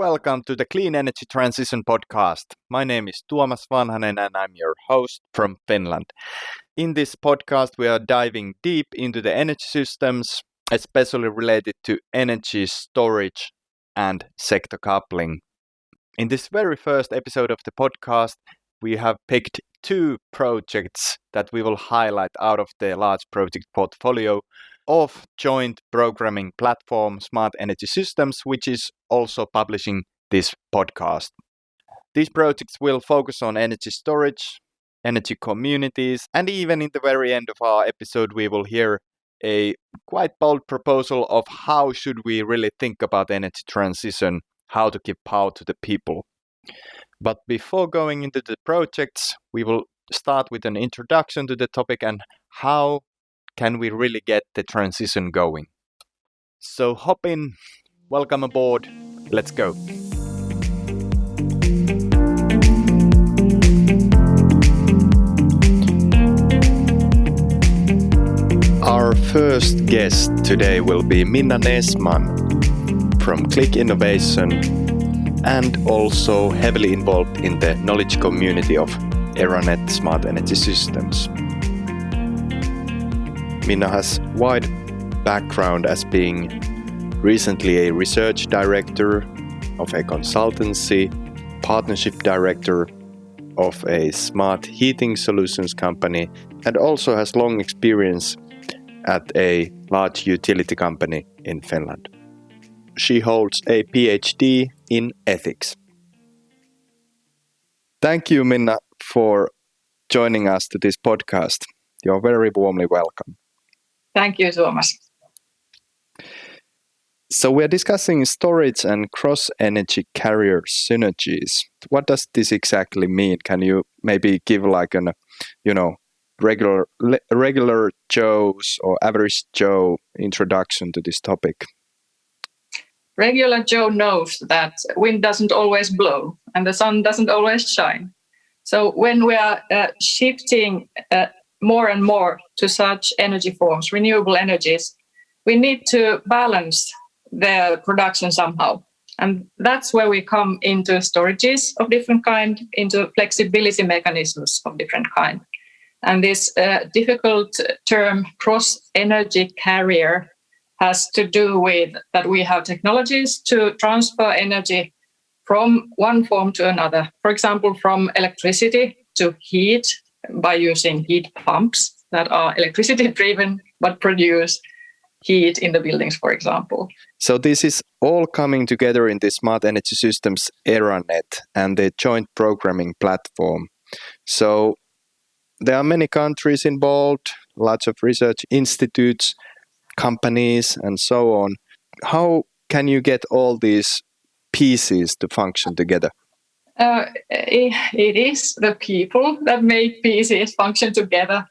Welcome to the Clean Energy Transition Podcast. My name is Tuomas Vanhanen and I'm your host from Finland. In this podcast, we are diving deep into the energy systems, especially related to energy storage and sector coupling. In this very first episode of the podcast, we have picked two projects that we will highlight out of the large project portfolio of joint programming platform Smart Energy Systems, which is also publishing this podcast. These projects will focus on energy storage, energy communities, and even in the very end of our episode, we will hear a quite bold proposal of how should we really think about energy transition, how to give power to the people. But before going into the projects, we will start with an introduction to the topic and how can we really get the transition going. So hop in, welcome aboard, let's go. Our first guest today will be Minna Nesman from Click Innovation and also heavily involved in the knowledge community of Eranet Smart Energy Systems. Minna has wide background as being recently a research director of a consultancy, partnership director of a smart heating solutions company, and also has long experience at a large utility company in Finland. She holds a PhD in ethics. Thank you, Minna, for joining us to this podcast. You're very warmly welcome. Thank you, Tuomas. So we're discussing storage and cross-energy carrier synergies. What does this exactly mean? Can you maybe give like an, regular Joe's or average Joe introduction to this topic? Regular Joe knows that wind doesn't always blow and the sun doesn't always shine. So when we are shifting more and more to such energy forms, renewable energies, we need to balance the production somehow. And that's where we come into storages of different kind, into flexibility mechanisms of different kind. And this difficult term cross-energy carrier has to do with that we have technologies to transfer energy from one form to another. For example, from electricity to heat by using heat pumps that are electricity driven but produce heat in the buildings, for example. So this is all coming together in the Smart Energy Systems Eranet and the joint programming platform. So there are many countries involved, lots of research institutes, companies, and so on. How can you get all these pieces to function together? It is the people that make pieces function together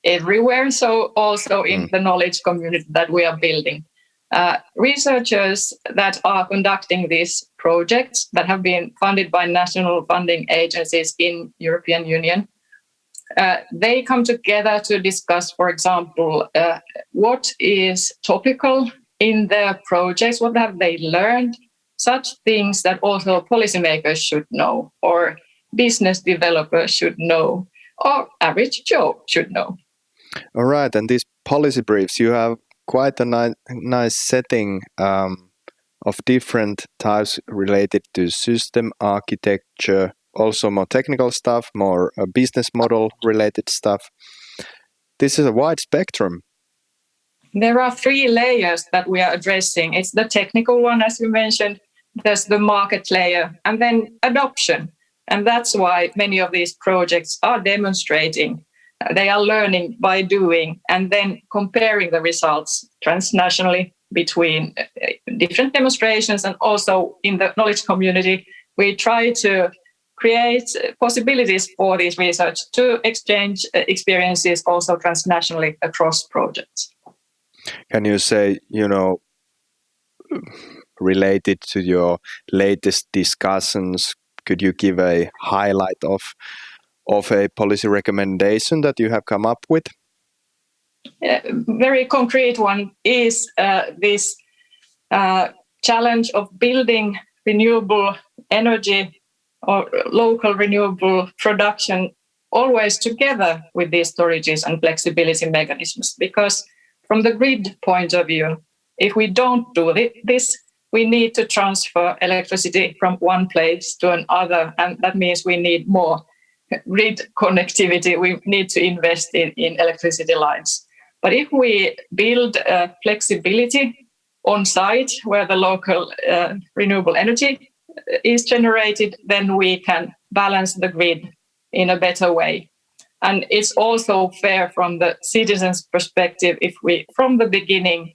everywhere, so also in the knowledge community that we are building. Researchers that are conducting these projects that have been funded by national funding agencies in European Union, they come together to discuss, for example, what is topical in their projects, what have they learned, such things that also policymakers should know, or business developers should know, or average Joe should know. All right, and these policy briefs, you have quite a nice setting of different types related to system architecture, also more technical stuff, more business model related stuff. This is a wide spectrum. There are three layers that we are addressing. It's the technical one, as you mentioned, there's the market layer, and then adoption. And that's why many of these projects are demonstrating. They are learning by doing and then comparing the results transnationally between different demonstrations, and also in the knowledge community. We try to create possibilities for this research to exchange experiences also transnationally across projects. Can you say, related to your latest discussions, could you give a highlight of a policy recommendation that you have come up with? Very concrete one is this challenge of building renewable energy or local renewable production always together with these storages and flexibility mechanisms. Because from the grid point of view, if we don't do this, we need to transfer electricity from one place to another, and that means we need more grid connectivity. We need to invest in electricity lines. But if we build flexibility on site where the local renewable energy is generated, then we can balance the grid in a better way. And it's also fair from the citizens' perspective if we, from the beginning,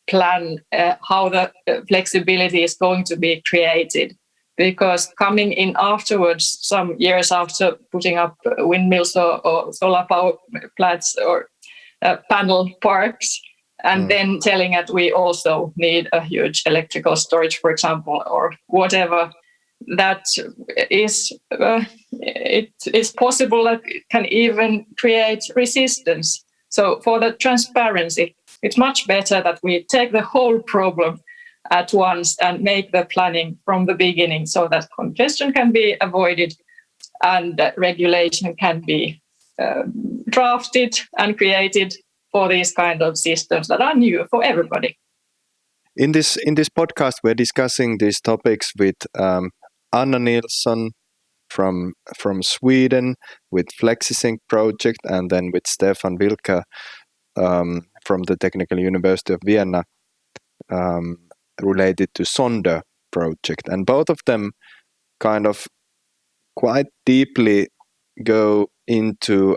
plan how the flexibility is going to be created. Because coming in afterwards, some years after putting up windmills or solar power plants or panel parks, and then telling that we also need a huge electrical storage, for example, or whatever, that is, it is possible that it can even create resistance. So for the transparency, it's much better that we take the whole problem at once and make the planning from the beginning so that congestion can be avoided and regulation can be drafted and created for these kind of systems that are new for everybody. In this podcast, we're discussing these topics with Anna Nilsson from Sweden with FlexiSync project, and then with Stefan Vilk from the Technical University of Vienna related to Sonde project. And both of them kind of quite deeply go into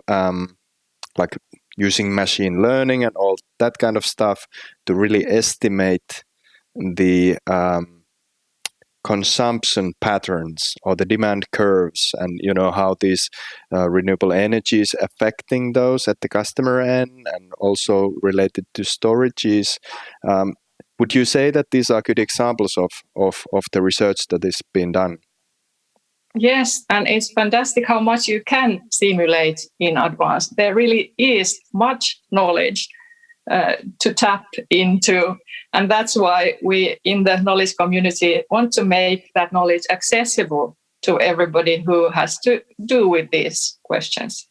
like using machine learning and all that kind of stuff to really estimate the consumption patterns or the demand curves, and how these renewable energy is affecting those at the customer end, and also related to storages. Would you say that these are good examples of the research that is being done? Yes, and it's fantastic how much you can simulate in advance. There really is much knowledge to tap into. And that's why we in the knowledge community want to make that knowledge accessible to everybody who has to do with these questions.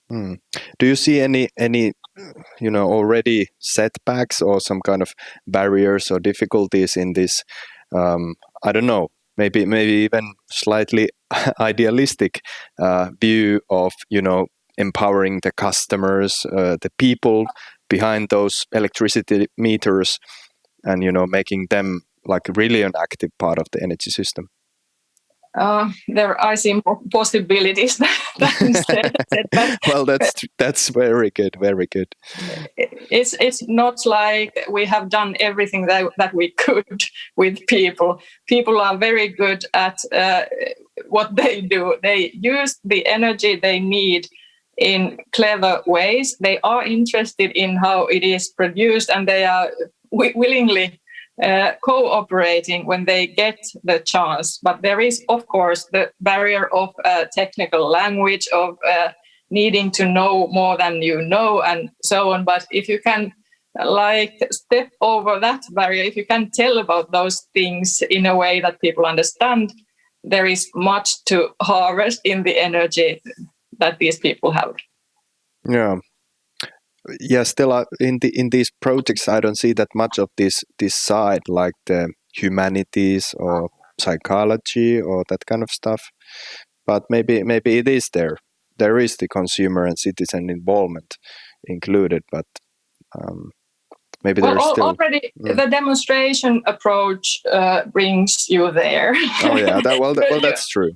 Do you see any already setbacks or some kind of barriers or difficulties in this? I don't know. Maybe even slightly idealistic view of empowering the customers, the people behind those electricity meters, and making them like really an active part of the energy system. I see more possibilities than setbacks. Well, that's very good. Very good. It's not like we have done everything that we could with people. People are very good at what they do. They use the energy they need in clever ways. They are interested in how it is produced, and they are willingly cooperating when they get the chance. But there is, of course, the barrier of technical language, of needing to know more than you know, and so on. But if you can step over that barrier, if you can tell about those things in a way that people understand, there is much to harvest in the energy that these people have. Yeah, still in these projects, I don't see that much of this side, like the humanities or psychology or that kind of stuff. But maybe it is there. There is the consumer and citizen involvement included, but maybe there's still already the demonstration approach brings you there. Oh yeah, that's true.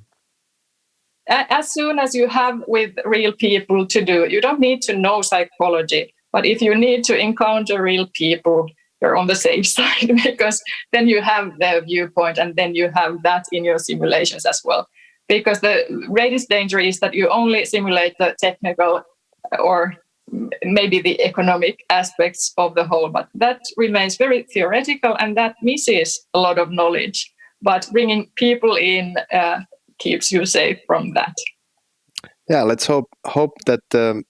As soon as you have with real people to do, you don't need to know psychology. But if you need to encounter real people, you're on the safe side, because then you have their viewpoint, and then you have that in your simulations as well. Because the greatest danger is that you only simulate the technical or maybe the economic aspects of the whole, but that remains very theoretical, and that misses a lot of knowledge. But bringing people in keeps you safe from that. Yeah, let's hope that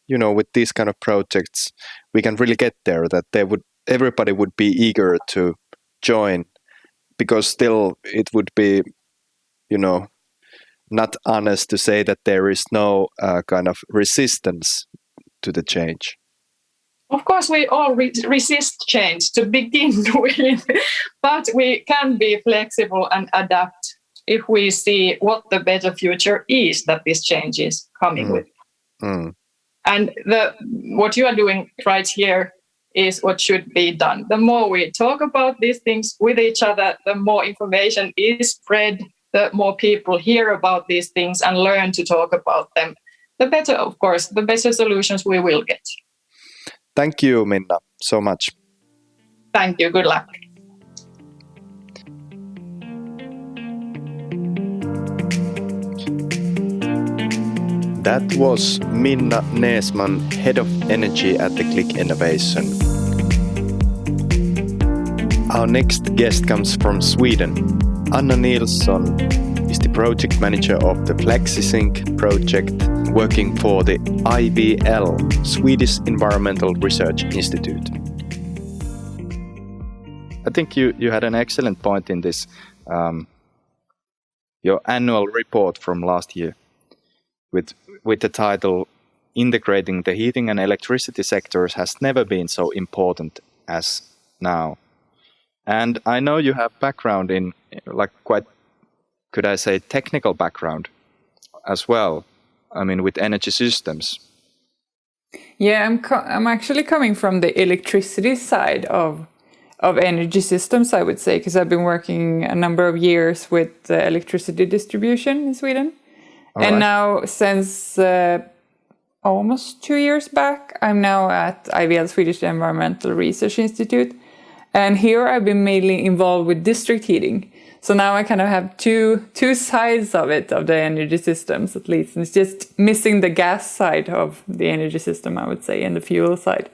with these kind of projects we can really get there, that everybody would be eager to join, because still it would be, not honest to say that there is no kind of resistance to the change. Of course, we all resist change to begin with, but we can be flexible and adapt if we see what the better future is that this change is coming with. And what you are doing right here is what should be done. The more we talk about these things with each other, the more information is spread, the more people hear about these things and learn to talk about them, the better, of course, the better solutions we will get. Thank you, Minna, so much. Thank you. Good luck. That was Minna Nesman, Head of Energy at the Click Innovation. Our next guest comes from Sweden. Anna Nilsson is the project manager of the FlexiSync project, working for the IVL, Swedish Environmental Research Institute. I think you had an excellent point in this, your annual report from last year with the title, Integrating the Heating and Electricity Sectors Has Never Been So Important as Now. And I know you have background in, quite, could I say, technical background as well. I mean, with energy systems. Yeah, I'm actually coming from the electricity side of energy systems, I would say, because I've been working a number of years with electricity distribution in Sweden. And now, since almost 2 years back, I'm now at IVL, Swedish Environmental Research Institute. And here I've been mainly involved with district heating. So now I kind of have two sides of it, of the energy systems, at least. And it's just missing the gas side of the energy system, I would say, and the fuel side.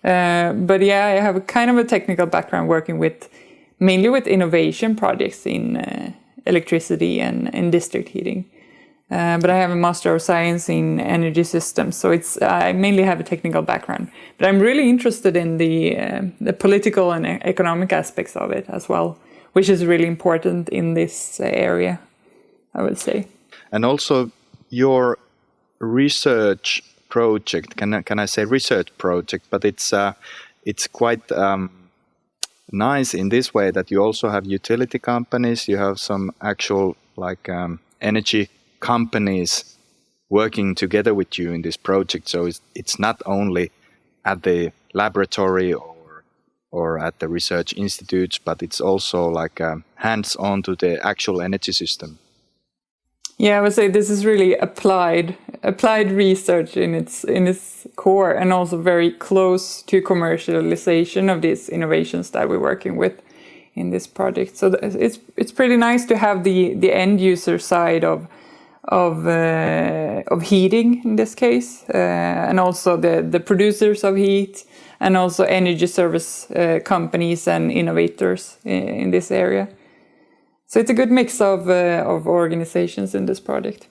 But yeah, I have a kind of a technical background working mainly with innovation projects in electricity and in district heating. But I have a Master of Science in Energy Systems, so I mainly have a technical background. But I'm really interested in the political and economic aspects of it as well, which is really important in this area, I would say. And also your research project, can I say research project, but it's quite nice in this way that you also have utility companies, you have some actual energy companies working together with you in this project. So it's not only at the laboratory or at the research institutes, but it's also hands-on to the actual energy system. Yeah, I would say this is really applied research in its core, and also very close to commercialization of these innovations that we're working with in this project. So it's pretty nice to have the end user side of heating in this case, and also the producers of heat, and also energy service companies and innovators in this area. So it's a good mix of organizations in this project.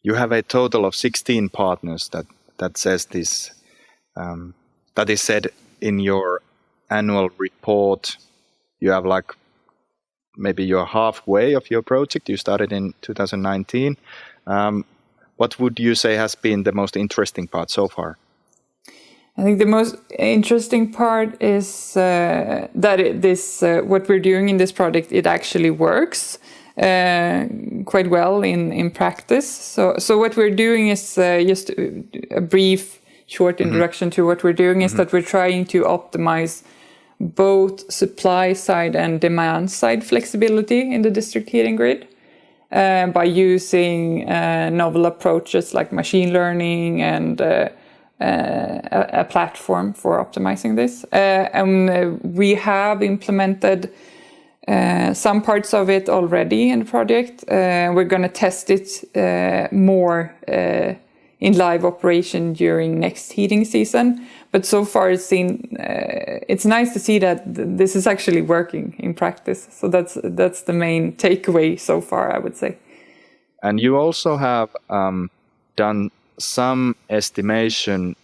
You have a total of 16 partners that says this. That is said in your annual report. You have maybe you're halfway of your project. You started in 2019. What would you say has been the most interesting part so far? I think the most interesting part is that what we're doing in this project, it actually works quite well in practice. So what we're doing is just a brief, short introduction to what we're doing is that we're trying to optimize both supply side and demand side flexibility in the district heating grid by using novel approaches like machine learning and a platform for optimizing this. And we have implemented some parts of it already in the project. We're going to test it more in live operation during next heating season. But so far it's nice to see that this is actually working in practice. So that's the main takeaway so far, I would say. And you also have done some estimation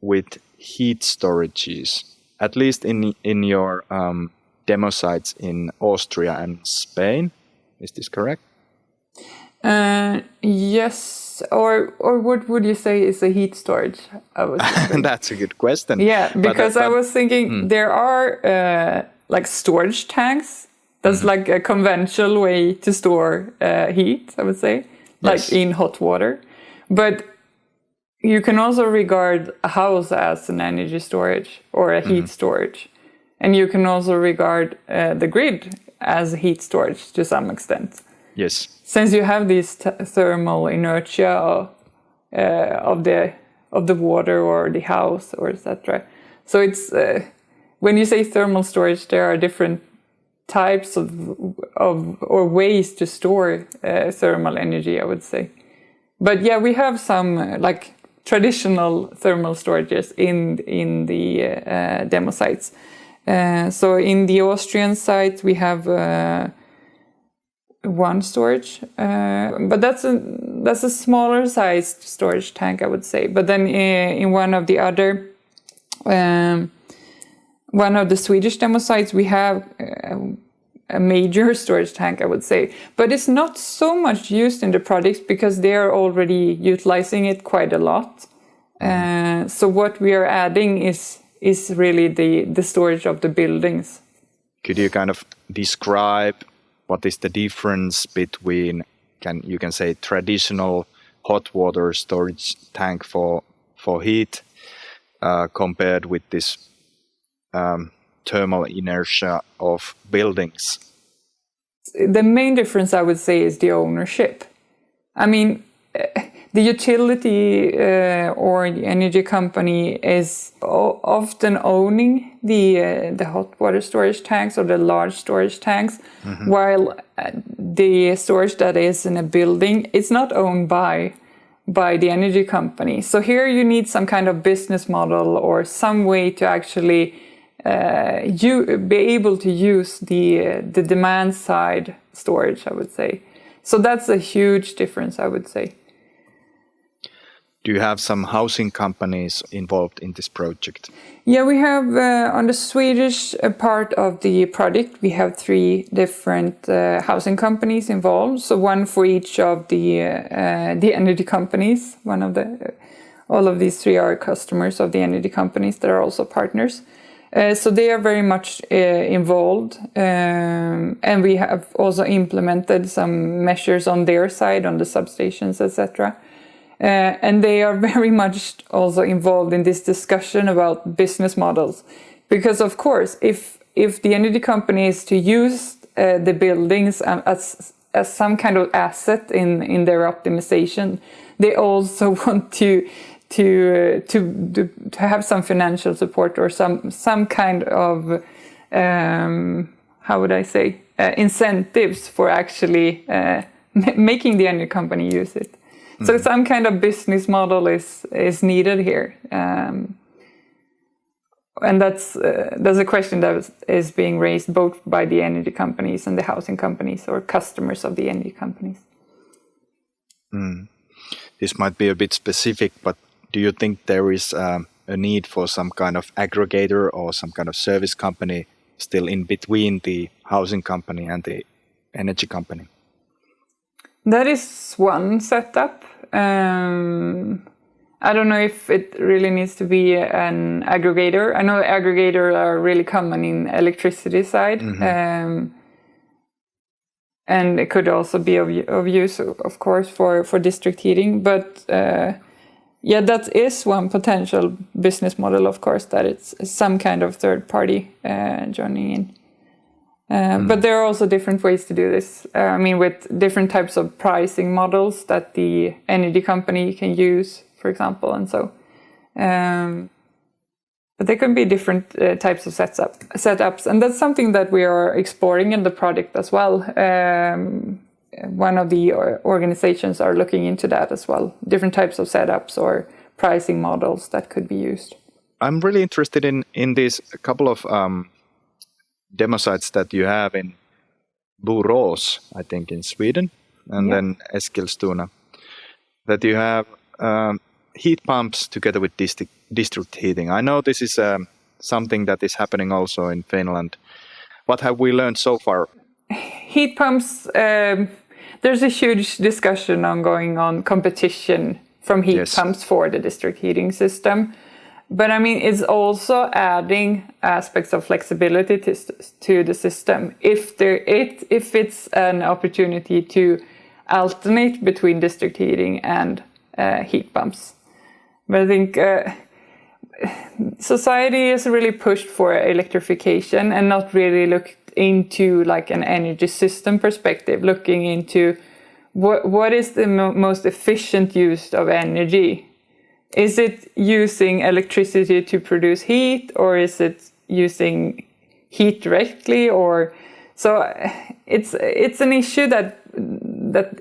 with heat storages, at least in your demo sites in Austria and Spain. Is this correct? Yes, or what would you say is a heat storage? I was thinking. That's a good question. Yeah, because I was thinking there are like storage tanks. That's like a conventional way to store heat, I would say, like in hot water. But you can also regard a house as an energy storage or a heat storage. And you can also regard the grid as heat storage to some extent. Yes. Since you have this thermal inertia of the water or the house or etc. So it's when you say thermal storage, there are different types of or ways to store thermal energy, I would say. But yeah, we have some like traditional thermal storages in the demo sites. So in the Austrian site, we have one storage, but that's a smaller sized storage tank, I would say. But then in one of the other, one of the Swedish demo sites, we have a major storage tank, I would say. But it's not so much used in the projects because they are already utilizing it quite a lot. So what we are adding is really the storage of the buildings. Could you kind of describe what is the difference between, you can say, traditional hot water storage tank for heat compared with this thermal inertia of buildings? The main difference, I would say, is the ownership. I mean, the utility or the energy company is often owning the hot water storage tanks or the large storage tanks, while the storage that is in a building, it's not owned by the energy company. So here you need some kind of business model or some way to actually be able to use the demand side storage, I would say. So that's a huge difference, I would say. Do you have some housing companies involved in this project? Yeah, we have on the Swedish part of the project, we have 3 different housing companies involved. So one for each of the energy companies. All of these 3 are customers of the energy companies that are also partners. So they are very much involved, and we have also implemented some measures on their side, on the substations, etc. And they are very much also involved in this discussion about business models. Because of course, if the energy company is to use the buildings as some kind of asset in their optimization, they also want to have some financial support or some kind of how would I say incentives for actually making the energy company use it. So some kind of business model is needed here, and that's a question that is being raised both by the energy companies and the housing companies or customers of the energy companies. This might be a bit specific, but do you think there is a need for some kind of aggregator or some kind of service company still in between the housing company and the energy company? That is one setup. I don't know if it really needs to be an aggregator. I know aggregators are really common in electricity side. And it could also be of use, of course, for district heating. But yeah, that is one potential business model, of course, that it's some kind of third party joining in. But there are also different ways to do this. I mean, with different types of pricing models that the energy company can use, for example, and so. But there can be different types of setups, and that's something that we are exploring in the project as well. One of the organizations are looking into that as well, different types of setups or pricing models that could be used. I'm really interested in these couple of demo sites that you have in Borås, I think in Sweden, and then Eskilstuna, that you have heat pumps together with district heating. I know this is something that is happening also in Finland. What have we learned so far? Heat pumps, there's a huge discussion ongoing on competition from heat pumps for the district heating system. But I mean, it's also adding aspects of flexibility to the system. If it's an opportunity to alternate between district heating and heat pumps. But I think society has really pushed for electrification and not really looked into like an energy system perspective, looking into what is the most efficient use of energy. Is it using electricity to produce heat, or is it using heat directly? Or so it's an issue that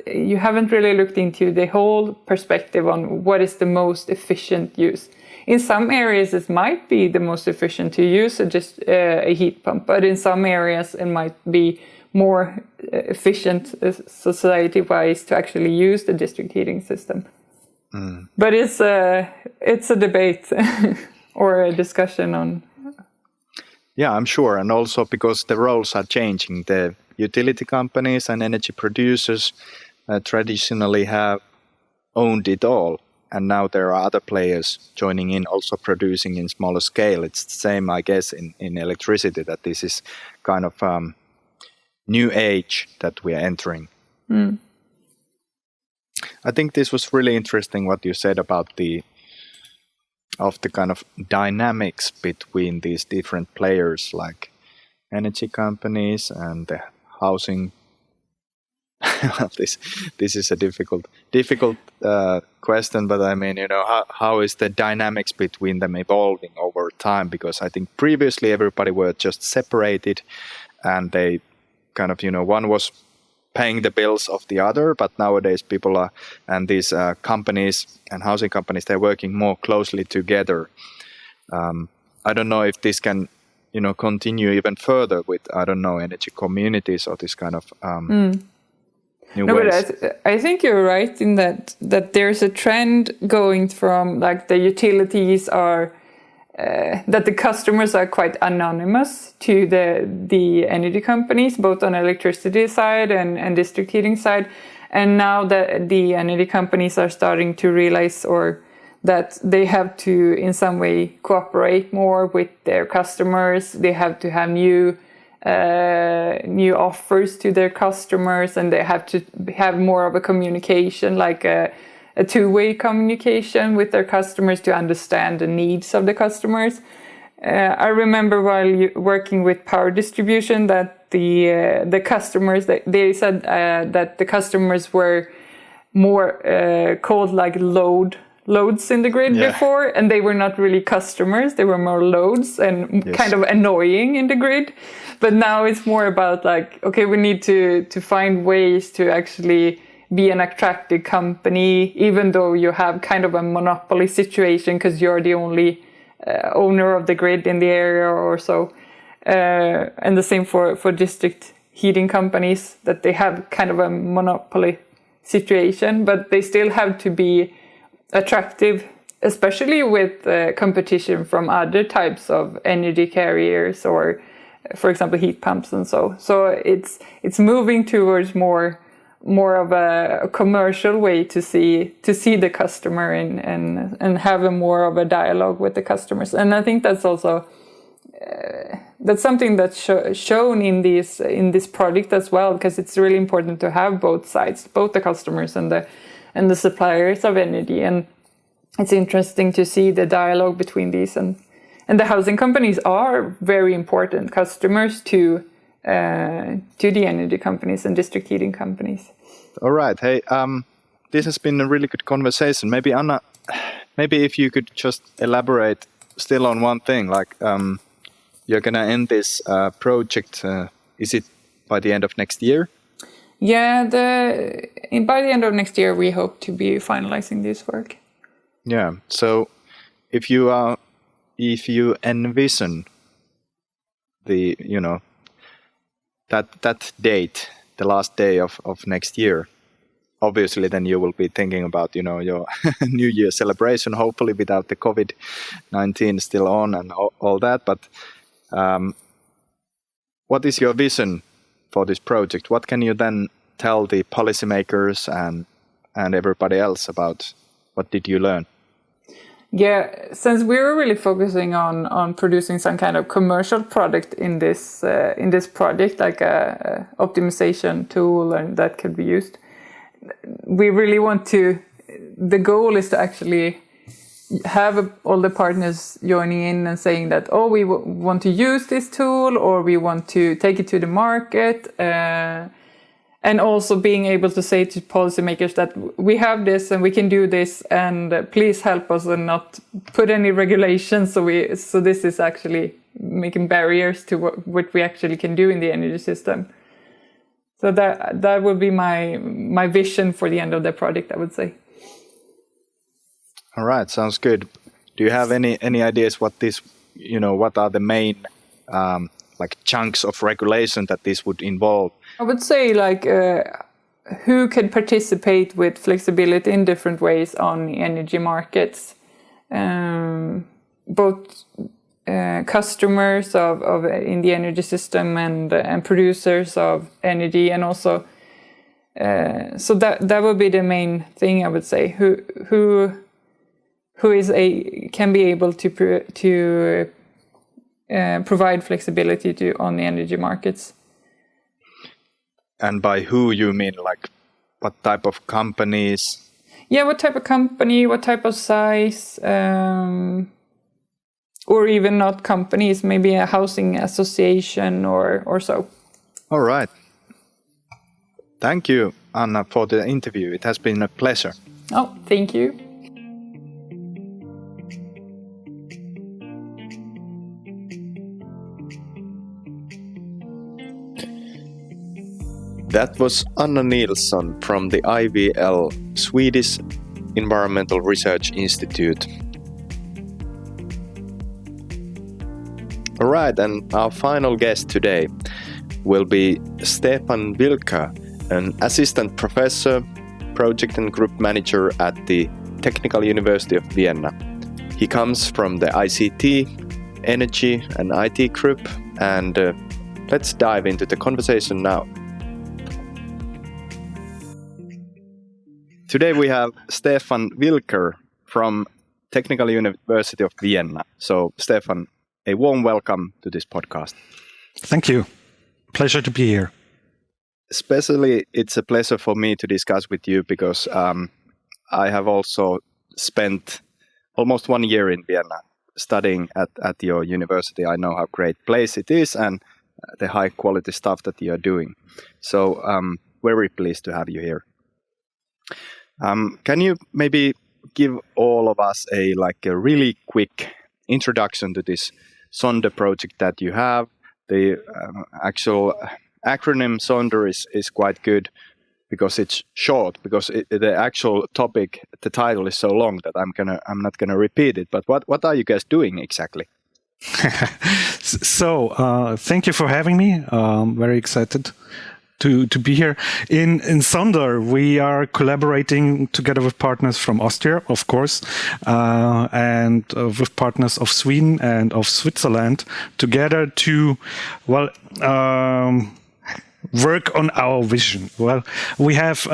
you haven't really looked into the whole perspective on what is the most efficient use. In some areas, it might be the most efficient to use just a heat pump, but in some areas, it might be more efficient society-wise to actually use the district heating system. But it's a debate or a discussion on. Yeah, I'm sure, and also because the roles are changing. The utility companies and energy producers traditionally have owned it all, and now there are other players joining in, also producing in smaller scale. It's the same, I guess, in electricity, that this is kind of new age that we are entering. I think this was really interesting what you said about the kind of dynamics between these different players, like energy companies and the housing. This is a difficult question, but I mean, how is the dynamics between them evolving over time? Because I think previously everybody were just separated, and they kind of one was paying the bills of the other, but nowadays people are, and these companies and housing companies, they're working more closely together. I don't know if this can continue even further with energy communities or this kind of new ways. But I think you're right in that there's a trend going from like the utilities are that the customers are quite anonymous to the energy companies, both on electricity side and district heating side. And now that the energy companies are starting to realize that they have to in some way cooperate more with their customers. They have to have new offers to their customers, and they have to have more of a communication, like a two-way communication with their customers to understand the needs of the customers. I remember while working with power distribution that the customers, they said that the customers were more called like loads in the grid before, and they were not really customers, they were more loads and kind of annoying in the grid. But now it's more about like, okay, we need to find ways to actually be an attractive company, even though you have kind of a monopoly situation because you're the only owner of the grid in the area or so. And the same for district heating companies, that they have kind of a monopoly situation, but they still have to be attractive, especially with competition from other types of energy carriers or, for example, heat pumps and so. So it's moving towards more of a commercial way to see the customer and have a more of a dialogue with the customers. And I think that's also that's something that's shown in this project as well, because it's really important to have both sides, both the customers and the suppliers of energy. And it's interesting to see the dialogue between these, and the housing companies are very important customers to the energy companies and district heating companies. All right. Hey, this has been a really good conversation. Maybe Anna, if you could just elaborate still on one thing, like you're going to end this project, is it by the end of next year? Yeah, by the end of next year, we hope to be finalizing this work. Yeah. So if you envision the, that date, the last day of next year, obviously then you will be thinking about, your New Year celebration, hopefully without the COVID-19 still on and all that. But what is your vision for this project? What can you then tell the policymakers and everybody else about what did you learn? Yeah, since we were really focusing on producing some kind of commercial product in this project, like a optimization tool and that could be used, we really want to. The goal is to actually have all the partners joining in and saying that, oh, we want to use this tool, or we want to take it to the market. And also being able to say to policymakers that we have this and we can do this, and please help us and not put any regulations. So this is actually making barriers to what we actually can do in the energy system. So that would be my vision for the end of the project, I would say. All right, sounds good. Do you have any ideas what are the main chunks of regulation that this would involve? I would say who can participate with flexibility in different ways on the energy markets, both customers of in the energy system and producers of energy, and also so that would be the main thing, I would say. Who can be able to provide flexibility on the energy markets. And by who you mean, what type of companies? Yeah, what type of company, what type of size, or even not companies, maybe a housing association or so. All right. Thank you, Anna, for the interview. It has been a pleasure. Oh, thank you. That was Anna Nilsson from the IVL, Swedish Environmental Research Institute. All right, and our final guest today will be Stefan Vilk, an assistant professor, project and group manager at the Technical University of Vienna. He comes from the ICT, Energy and IT group, and let's dive into the conversation now. Today we have Stefan Vilk from Technical University of Vienna. So, Stefan, a warm welcome to this podcast. Thank you. Pleasure to be here. Especially, it's a pleasure for me to discuss with you because I have also spent almost 1 year in Vienna studying at your university. I know how great place it is and the high quality stuff that you are doing. So, very pleased to have you here. Can you maybe give all of us a really quick introduction to this Sonder project that you have? The actual acronym Sonder is quite good because it's short. Because the actual topic, the title is so long that I'm not gonna repeat it. But what are you guys doing exactly? So thank you for having me. Very excited to be here. In Sonder, we are collaborating together with partners from Austria, of course, and with partners of Sweden and of Switzerland together to, work on our vision. Well, we have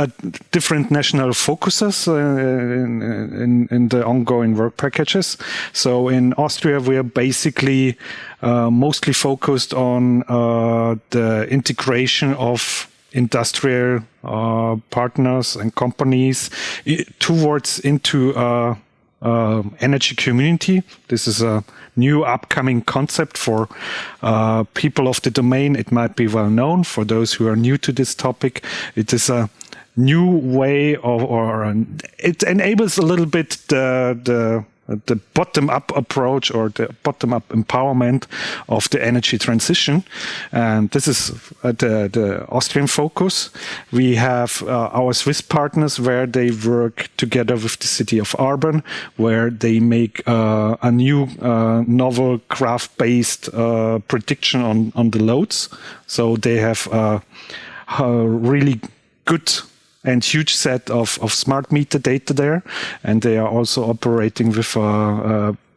different national focuses in the ongoing work packages. So in Austria, we are basically mostly focused on the integration of industrial partners and companies towards into energy community. This is a new upcoming concept for people of the domain. It might be well known for those who are new to this topic. It is a new way it enables a little bit the bottom-up approach or the bottom-up empowerment of the energy transition. And this is the Austrian focus. We have our Swiss partners where they work together with the city of Arbon, where they make a new novel graph-based prediction on the loads. So they have a really good and huge set of smart meter data there. And they are also operating with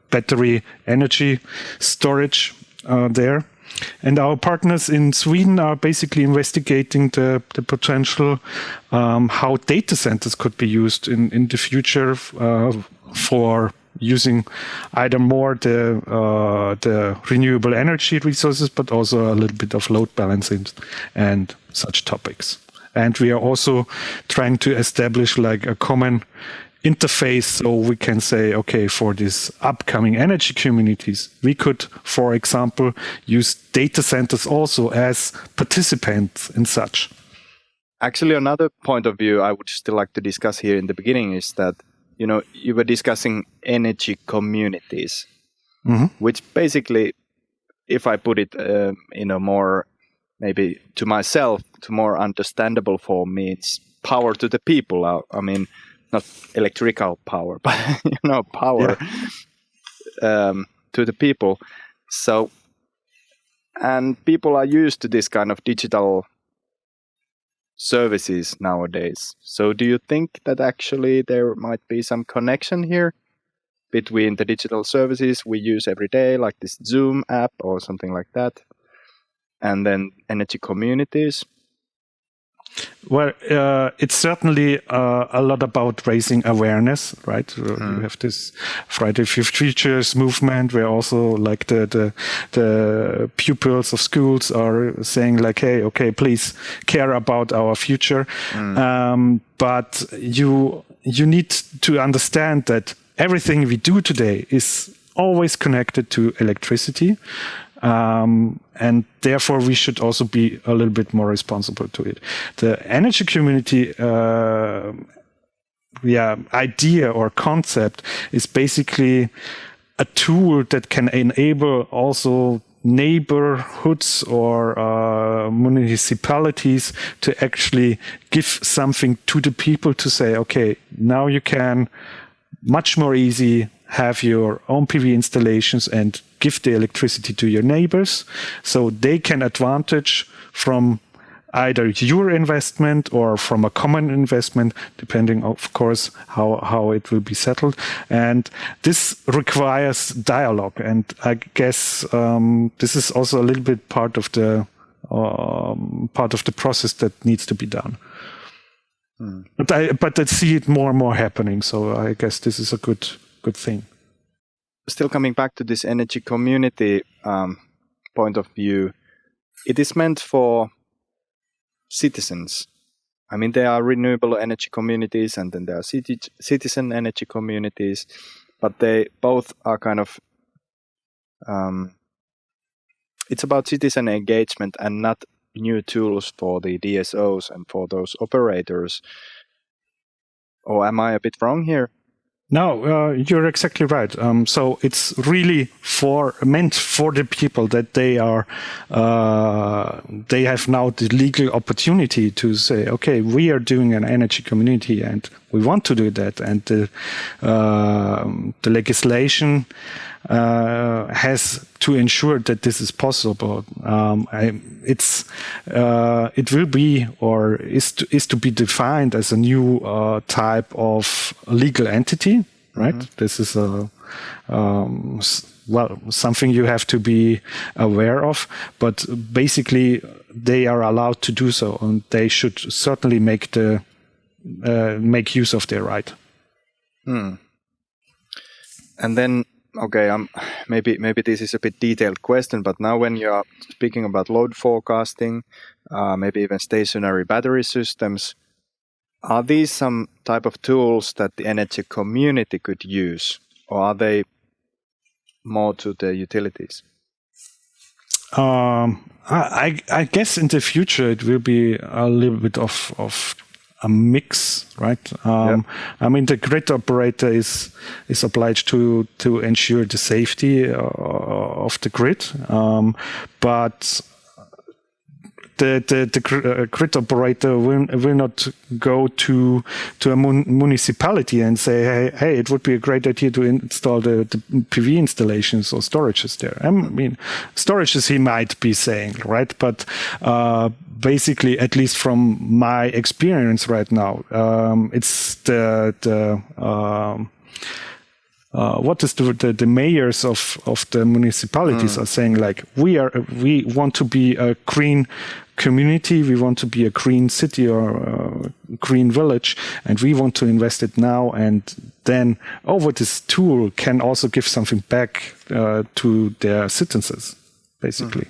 battery energy storage there. And our partners in Sweden are basically investigating the potential how data centers could be used in the future for using either more the renewable energy resources, but also a little bit of load balancing and such topics. And we are also trying to establish like a common interface so we can say, okay, for these upcoming energy communities, we could, for example, use data centers also as participants in such. Actually, another point of view I would still like to discuss here in the beginning is that, you were discussing energy communities, which basically, if I put it in a more, maybe to myself, to more understandable form, means power to the people. I mean, not electrical power, but power to the people. So, and people are used to this kind of digital services nowadays. So do you think that actually there might be some connection here between the digital services we use every day, like this Zoom app or something like that, and then energy communities? Well, it's certainly a lot about raising awareness, right? You have this Friday for Futures movement where also like the pupils of schools are saying like, hey, okay, please care about our future. But you need to understand that everything we do today is always connected to electricity. And therefore, we should also be a little bit more responsible to it. The energy community idea or concept is basically a tool that can enable also neighborhoods or municipalities to actually give something to the people to say, okay, now you can much more easy have your own PV installations and give the electricity to your neighbors so they can advantage from either your investment or from a common investment, depending, of course, how it will be settled. And this requires dialogue. And I guess this is also a little bit part of the process that needs to be done. But I see it more and more happening. So I guess this is a good thing. Still coming back to this energy community point of view, it is meant for citizens. I mean, there are renewable energy communities and then there are citizen energy communities, but they both are kind of, it's about citizen engagement and not new tools for the DSOs and for those operators. Or am I a bit wrong here? No, you're exactly right. So it's really meant for the people that they have now the legal opportunity to say, okay, we are doing an energy community and we want to do that. And the legislation has to ensure that this is possible. It will be or is to be defined as a new type of legal entity, right? This is something you have to be aware of, but basically they are allowed to do so, and they should certainly make use of their right. And then, okay, maybe this is a bit detailed question, but now when you are speaking about load forecasting, maybe even stationary battery systems, are these some type of tools that the energy community could use, or are they more to the utilities? I guess in the future it will be a little bit of a mix, right? I mean, the grid operator is obliged to ensure the safety of the grid, but the grid operator will not go to a municipality and say, hey, it would be a great idea to install the PV installations or storages there. I mean, storages he might be saying, right? But basically, at least from my experience right now, it's the what is the mayors of the municipalities are saying, like, we want to be a green community, we want to be a green city or a green village, and we want to invest it now, and then over this tool can also give something back to their citizens, basically.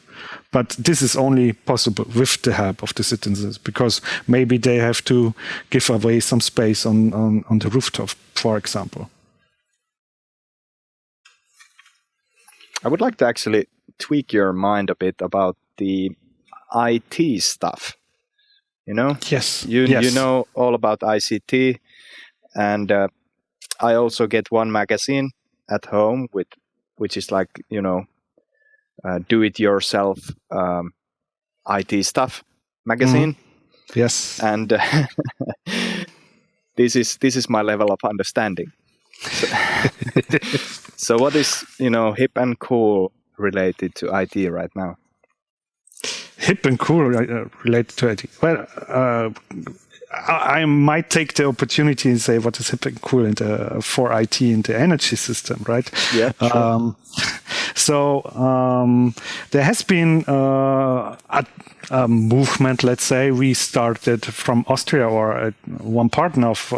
But this is only possible with the help of the citizens, because maybe they have to give away some space on the rooftop, for example. I would like to actually tweak your mind a bit about the IT stuff. You know? Yes. You know all about ICT, and I also get one magazine at home which is like, you know, do-it-yourself IT stuff magazine. Yes. And this is my level of understanding. So what is, you know, hip and cool related to IT right now? Hip and cool related to IT. Well, I might take the opportunity and say what is hip and cool for IT in the energy system, right? Yeah. Sure. So there has been a movement, let's say. We started from Austria, or one partner of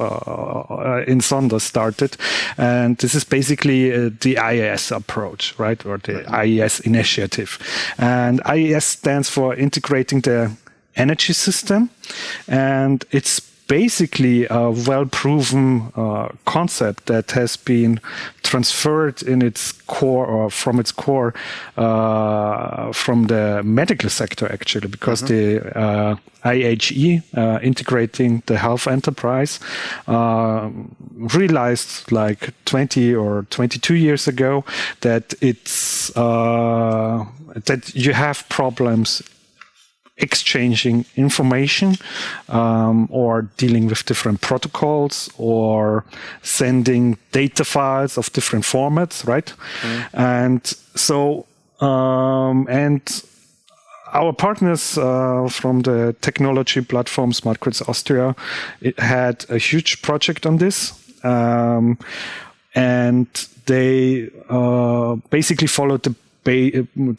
in Sonder started, and this is basically the IES approach, right, or the IES initiative. And IES stands for Integrating the Energy System, and it's basically a well-proven concept that has been transferred in its core, or from its core, from the medical sector, actually, because the IHE, Integrating the Health Enterprise, realized like 20 or 22 years ago that it's that you have problems exchanging information, or dealing with different protocols, or sending data files of different formats, right? And so, and our partners from the technology platform Smart Grids Austria, it had a huge project on this, and they basically followed the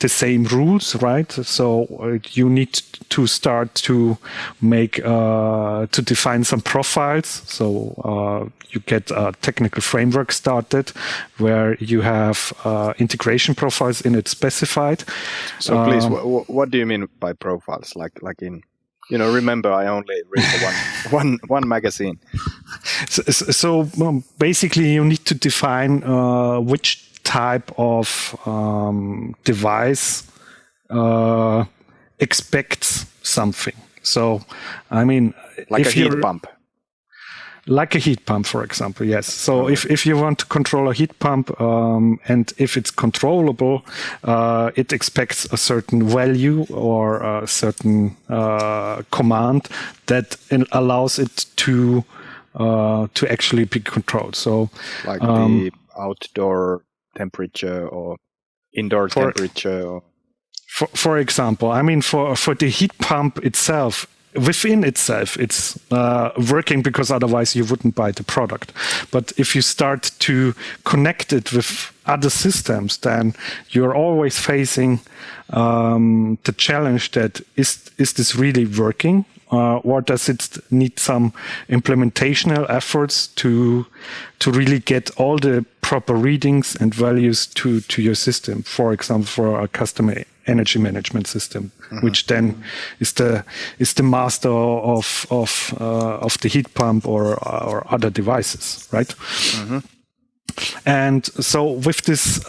same rules, right? So you need to start to make to define some profiles. So you get a technical framework started where you have integration profiles in it specified. So please, what do you mean by profiles? Like in, you know, remember I only read the one magazine. So basically you need to define which type of device expects something. So, I mean, like a heat pump. Like a heat pump, for example, yes. So if you want to control a heat pump, and if it's controllable, it expects a certain value or a certain command that allows it to actually be controlled. So, like the outdoor temperature or indoor temperature. Or... For example, I mean, for the heat pump itself, within itself, it's working, because otherwise you wouldn't buy the product. But if you start to connect it with other systems, then you're always facing the challenge that is this really working? Or does it need some implementational efforts to really get all the proper readings and values to your system? For example, for a custom energy management system, which then is the master of the heat pump or other devices, right? And so with this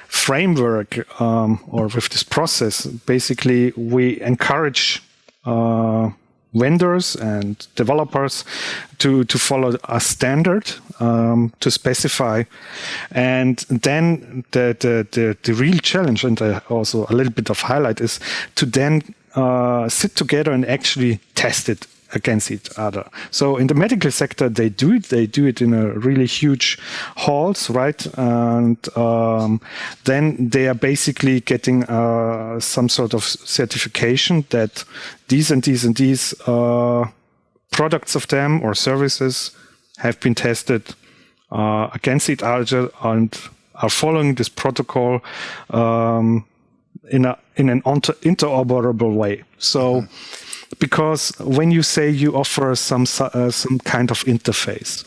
framework or with this process, basically we encourage vendors and developers to follow a standard, to specify, and then the real challenge, and also a little bit of highlight, is to then sit together and actually test it against each other. So in the medical sector, they do it in a really huge halls, right? And then they are basically getting some sort of certification that these and these and these products of them or services have been tested against each other and are following this protocol in an interoperable way. So, because when you say you offer some kind of interface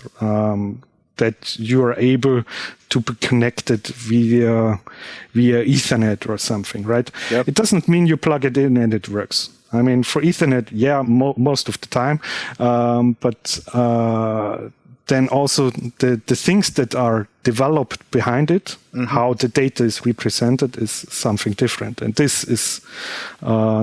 that you are able to be connected via Ethernet or something, right? Yep. It doesn't mean you plug it in and it works. I mean, for Ethernet, most of the time, but then also the things that are developed behind it, how the data is represented, is something different. And this is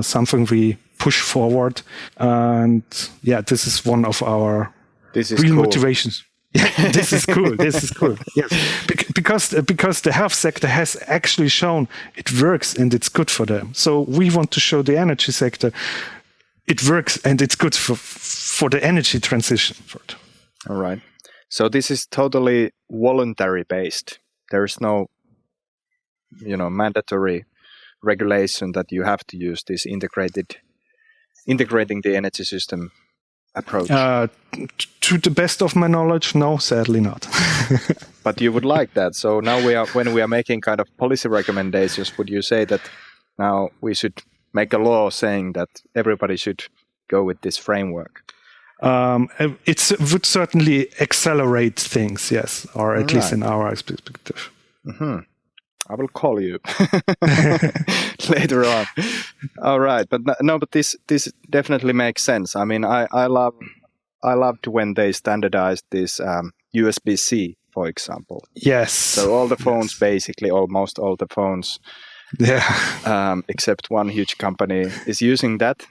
something we push forward. And this is one of our real motivations. Yeah, this is cool. This is cool. Yes, because the health sector has actually shown it works and it's good for them. So we want to show the energy sector it works and it's good for the energy transition. All right. So this is totally voluntary based. There is no, mandatory regulation that you have to use this integrating the energy system approach. To the best of my knowledge, no, sadly not. But you would like that. So now when we are making kind of policy recommendations, would you say that now we should make a law saying that everybody should go with this framework? It would certainly accelerate things, yes, or at least in our perspective. Mm-hmm. I will call you later on. All right, but this definitely makes sense. I mean, I loved when they standardized this USB-C, for example. Yes. So all the phones, basically, almost all the phones, except one huge company, is using that.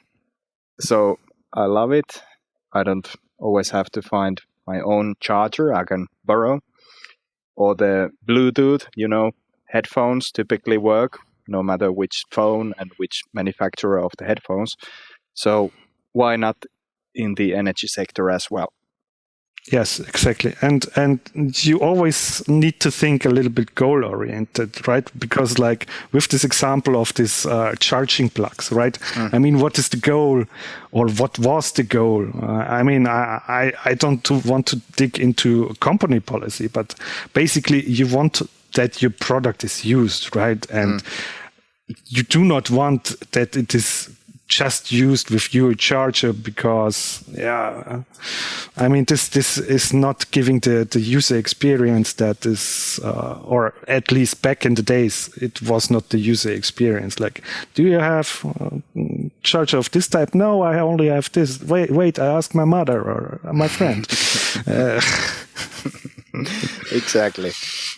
So I love it. I don't always have to find my own charger. I can borrow. Or the Bluetooth, headphones typically work no matter which phone and which manufacturer of the headphones. So why not in the energy sector as well? Yes, exactly. And you always need to think a little bit goal oriented, right? Because like with this example of this charging plugs, right? I mean, what is the goal or what was the goal? I mean, I don't want to dig into a company policy, but basically you want that your product is used, right? And you do not want that it is just used with your charger because, I mean, this is not giving the user experience that is, or at least back in the days, it was not the user experience. Like, do you have a charger of this type? No, I only have this. Wait, I asked my mother or my friend. Exactly.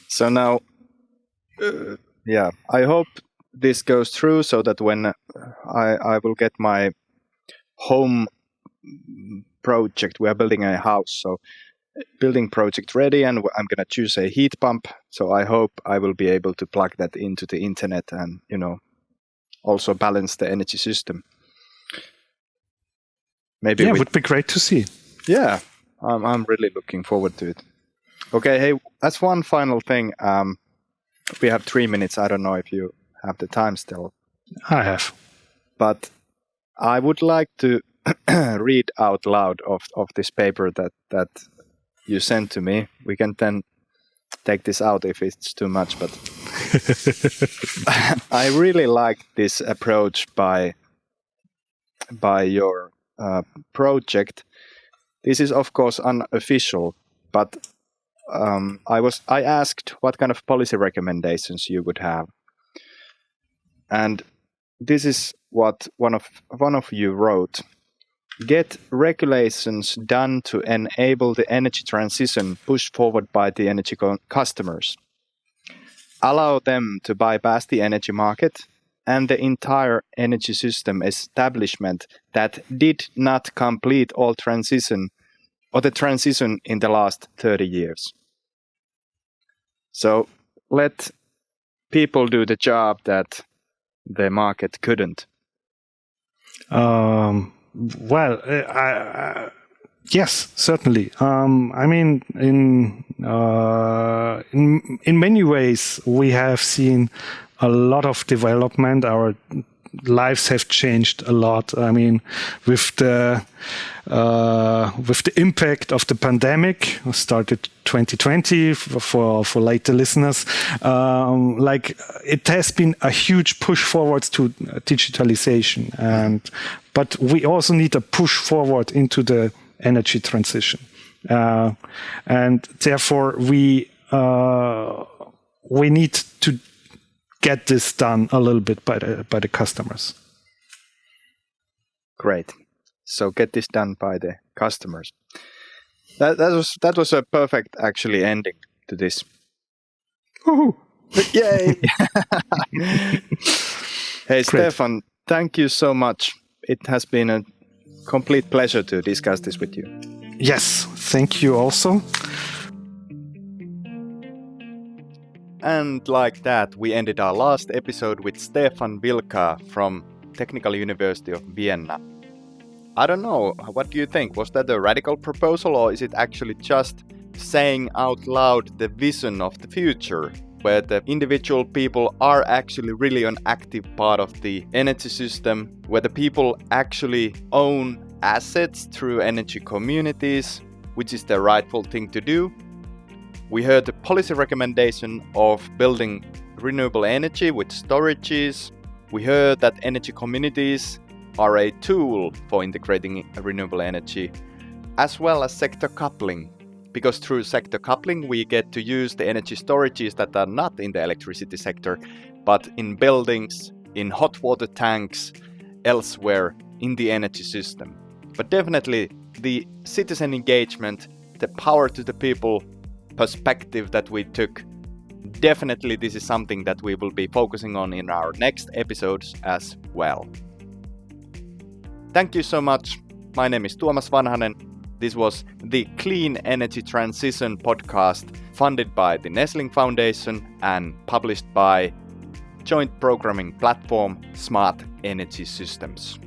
So now, I hope this goes through so that when I will get my home project, we are building a house, so building project ready, and I'm going to choose a heat pump. So I hope I will be able to plug that into the internet and, also balance the energy system. Maybe it would be great to see. Yeah, I'm really looking forward to it. Okay, hey, that's one final thing. We have 3 minutes. I don't know if you have the time still. I have. But I would like to read out loud of this paper that you sent to me. We can then take this out if it's too much, but I really like this approach by your project. This is of course unofficial, but I asked what kind of policy recommendations you would have. And this is what one of you wrote. Get regulations done to enable the energy transition pushed forward by the energy customers. Allow them to bypass the energy market and the entire energy system establishment that did not complete all transition or the transition in the last 30 years. So let people do the job that the market couldn't. Yes, certainly. I mean, in many ways, we have seen a lot of development. Our lives have changed a lot. I mean, with the impact of the pandemic, started 2020 for later listeners, it has been a huge push forwards to digitalization, but we also need a push forward into the energy transition, and therefore we need to get this done a little bit by the customers. Great. So get this done by the customers. That was a perfect actually ending to this. Woohoo! Yay! Hey, Great. Stefan, thank you so much. It has been a complete pleasure to discuss this with you. Yes, thank you also. And like that, we ended our last episode with Stefan Vilk from Technical University of Vienna. I don't know, what do you think? Was that a radical proposal, or is it actually just saying out loud the vision of the future, where the individual people are actually really an active part of the energy system, where the people actually own assets through energy communities, which is the rightful thing to do? We heard the policy recommendation of building renewable energy with storages. We heard that energy communities are a tool for integrating renewable energy, as well as sector coupling, because through sector coupling we get to use the energy storages that are not in the electricity sector, but in buildings, in hot water tanks, elsewhere in the energy system. But definitely the citizen engagement, the power to the people perspective that we took, definitely this is something that we will be focusing on in our next episodes as well. Thank you so much. My name is Tuomas Vanhanen. This was the Clean Energy Transition podcast, funded by the Nestling Foundation and published by joint programming platform Smart Energy Systems.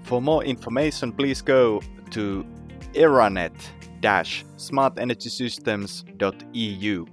For more information, please go to eranet-smartenergysystems.eu.